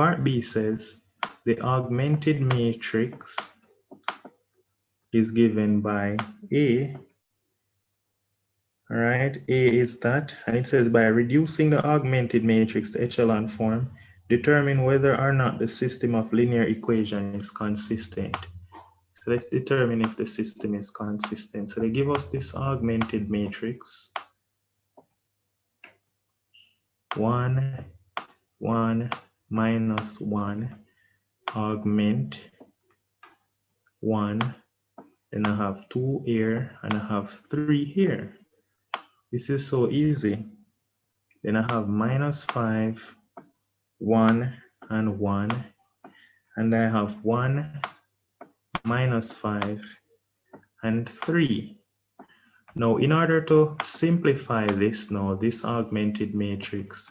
Part B says the augmented matrix is given by A. All right, A is that, and it says by reducing the augmented matrix to echelon form, determine whether or not the system of linear equation is consistent. So let's determine if the system is consistent. So they give us this augmented matrix. 1, 1, minus 1, augment 1, then I have 2 here, and I have 3 here. This is so easy. Then I have minus 5, 1, and 1, and I have 1, minus 5, and 3. Now, in order to simplify this now, this augmented matrix,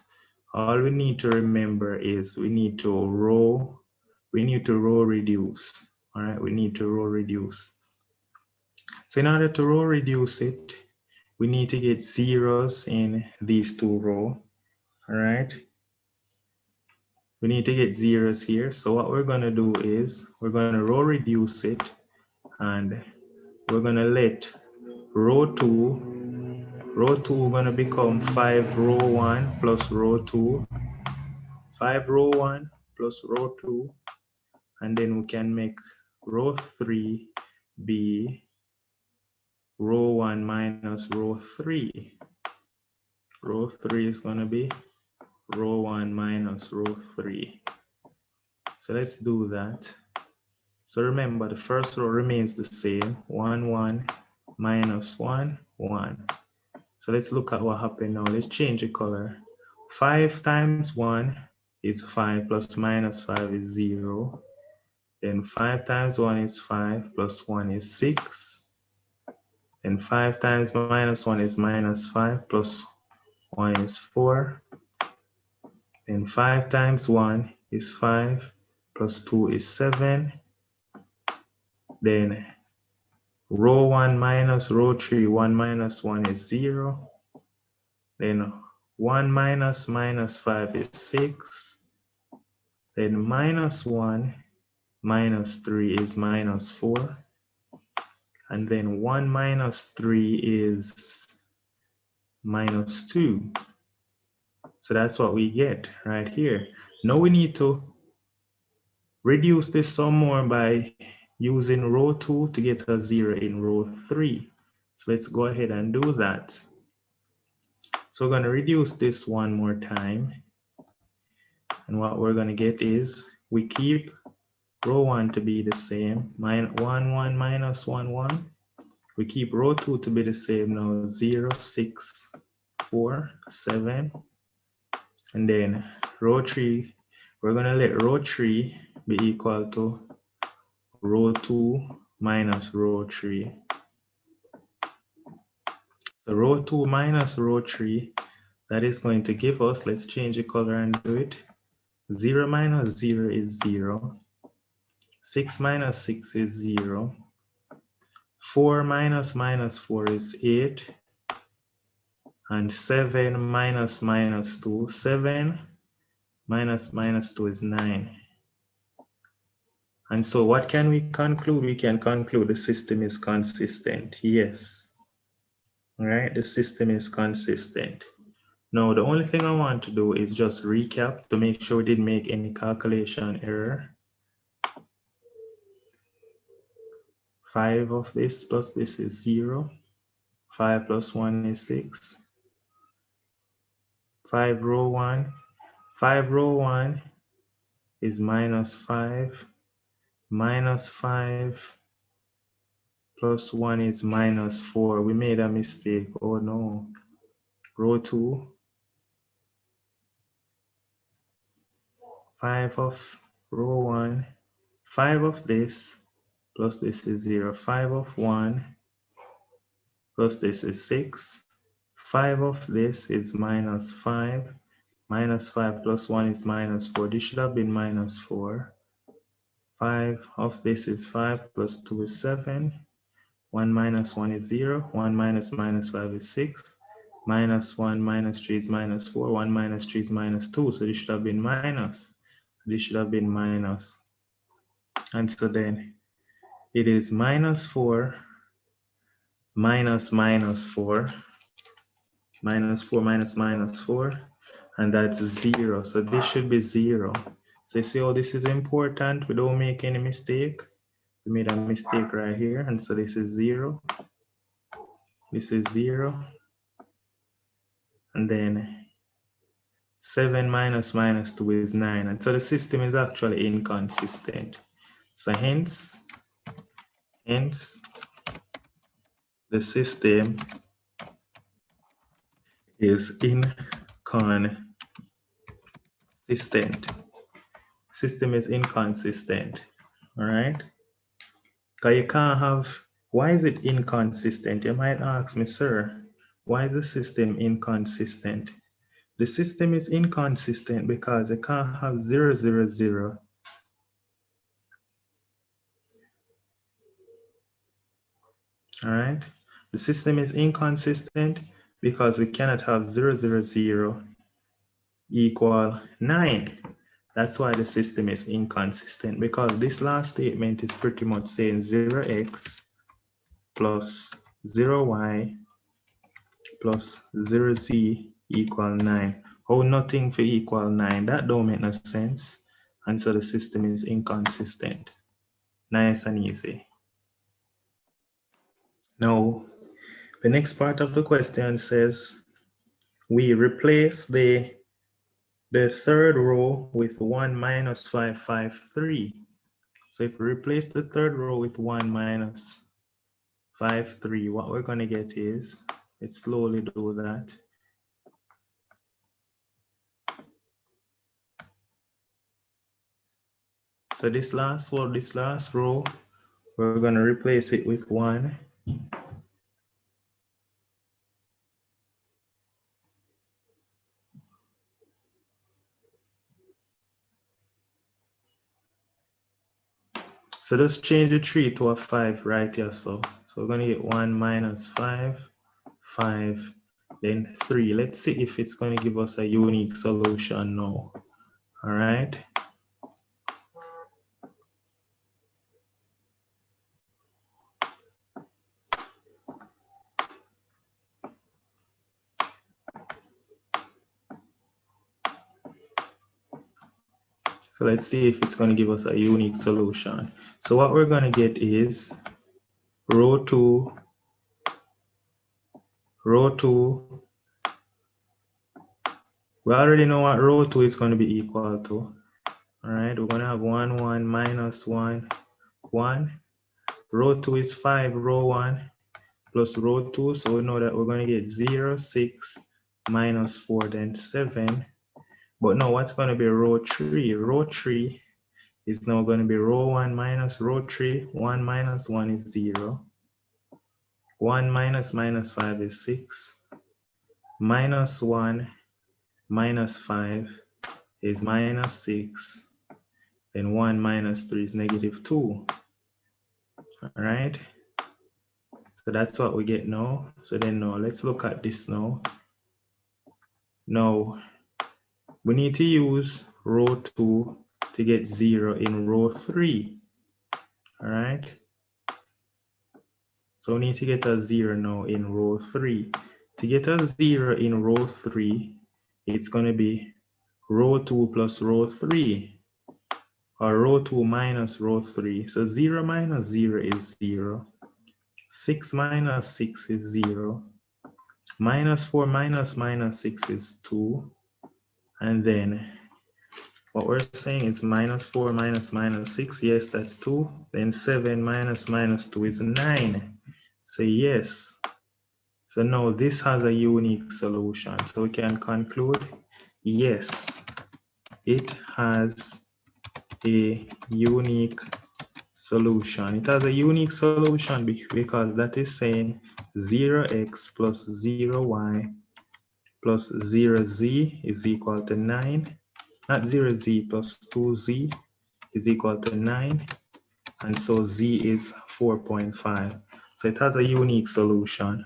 all we need to remember is we need to row reduce. All right, we need to row reduce. So in order to row reduce it, we need to get zeros in these two rows. All right. We need to get zeros here. So what we're going to do is we're going to row reduce it, and we're going to let row 2 going to become 5 row 1 plus row 2, 5 row 1 plus row 2, and then we can make row 3 be row 1 minus row 3. Row 3 is going to be row 1 minus row 3. So let's do that. So remember, the first row remains the same, 1, 1, minus 1, 1. So let's look at what happened now. Let's change the color. 5 times 1 is 5 plus minus 5 is 0. Then 5 times 1 is 5 plus 1 is 6. Then 5 times minus 1 is minus 5 plus 1 is 4. Then 5 times 1 is 5 plus 2 is 7. Then row 1 minus row 3, 1 minus 1 is 0. Then 1 minus minus 5 is 6. Then minus 1 minus 3 is minus 4. And then 1 minus 3 is minus 2. So that's what we get right here. Now we need to reduce this some more by using row 2 to get a 0 in row 3. So let's go ahead and do that. So we're going to reduce this one more time. And what we're going to get is we keep row 1 to be the same, 1, 1, minus 1, 1. We keep row 2 to be the same now, 0, 6, 4, 7. And then row 3, we're going to let row 3 be equal to row 2 minus row 3. So row 2 minus row 3, that is going to give us, let's change the color and do it. 0 minus 0 is 0. 6 minus 6 is 0. 4 minus minus 4 is 8. And 7 minus minus 2, 7 minus minus 2 is 9. And so what can we conclude? We can conclude the system is consistent. Yes. All right, the system is consistent. Now, the only thing I want to do is just recap to make sure we didn't make any calculation error. 5 of this plus this is 0. 5 plus 1 is 6. 5 row 1. 5 row 1 is minus 5. Minus 5 plus 1 is minus 4. We made a mistake. Oh no. Row 2. 5 of row 1. 5 of this plus this is 0. 5 of 1 plus this is 6. 5 of this is minus 5. Minus 5 plus 1 is minus 4. This should have been minus 4. 5 of this is 5 plus 2 is 7. 1 minus 1 is 0. 1 minus minus 5 is 6. Minus 1 minus 3 is minus 4. 1 minus 3 is minus 2. So this should have been minus. This should have been minus. And so then it is minus 4 minus minus 4. Minus 4 minus minus 4. And that's 0. So this should be 0. So you see how this is important? We don't make any mistake. We made a mistake right here. And so this is 0. This is 0. And then 7 minus minus 2 is 9. And so the system is actually inconsistent. So hence the system is inconsistent. System is inconsistent. All right? Because you can't have, why is it inconsistent? You might ask me, sir, why is the system inconsistent? The system is inconsistent because you can't have 0, 0, 0. All right? The system is inconsistent because we cannot have 0, 0, 0 equal 9. That's why the system is inconsistent, because this last statement is pretty much saying 0x plus 0y plus 0z equal 9. How nothing for equal 9? That don't make no sense. And so the system is inconsistent. Nice and easy. Now, the next part of the question says, we replace the third row with 1 minus 5, 5, 3. So if we replace the third row with 1 minus 5, 3, what we're going to get is, let's slowly do that. So this last row, we're going to replace it with 1. So just change the 3 to a 5 right here. So we're going to get 1 minus 5, 5, then 3. Let's see if it's going to give us a unique solution now. All right. So let's see if it's going to give us a unique solution. So what we're going to get is row 2. We already know what row 2 is going to be equal to. All right, we're going to have 1, 1, minus 1, 1. Row 2 is 5, row 1 plus row 2. So we know that we're going to get 0, 6, minus 4, then 7. But now what's going to be row 3? Row 3 is now going to be row 1 minus row 3. 1 minus 1 is 0. 1 minus minus 5 is 6. Minus 1 minus 5 is minus 6. Then 1 minus 3 is negative 2. All right. So that's what we get now. So then now let's look at this now. Now we need to use row 2 to get 0 in row 3. All right. So we need to get a 0 now in row 3. To get a 0 in row 3, it's going to be row 2 plus row 3, or row 2 minus row 3. So 0 minus 0 is 0. 6 minus 6 is 0. Minus 4 minus minus 6 is 2. And then what we're saying is minus 4 minus minus 6. Yes, that's 2. Then 7 minus minus 2 is 9. So yes. So now this has a unique solution. So we can conclude, yes, it has a unique solution. It has a unique solution because that is saying 0x plus 0y plus 0z is equal to 9. Not 0z plus 2z is equal to 9. and so Z is 4.5. So it has a unique solution.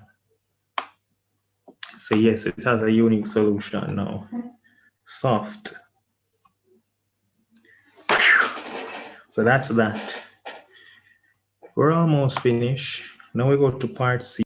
So yes, it has a unique solution now. Soft. So that's that. We're almost finished. Now we go to part C.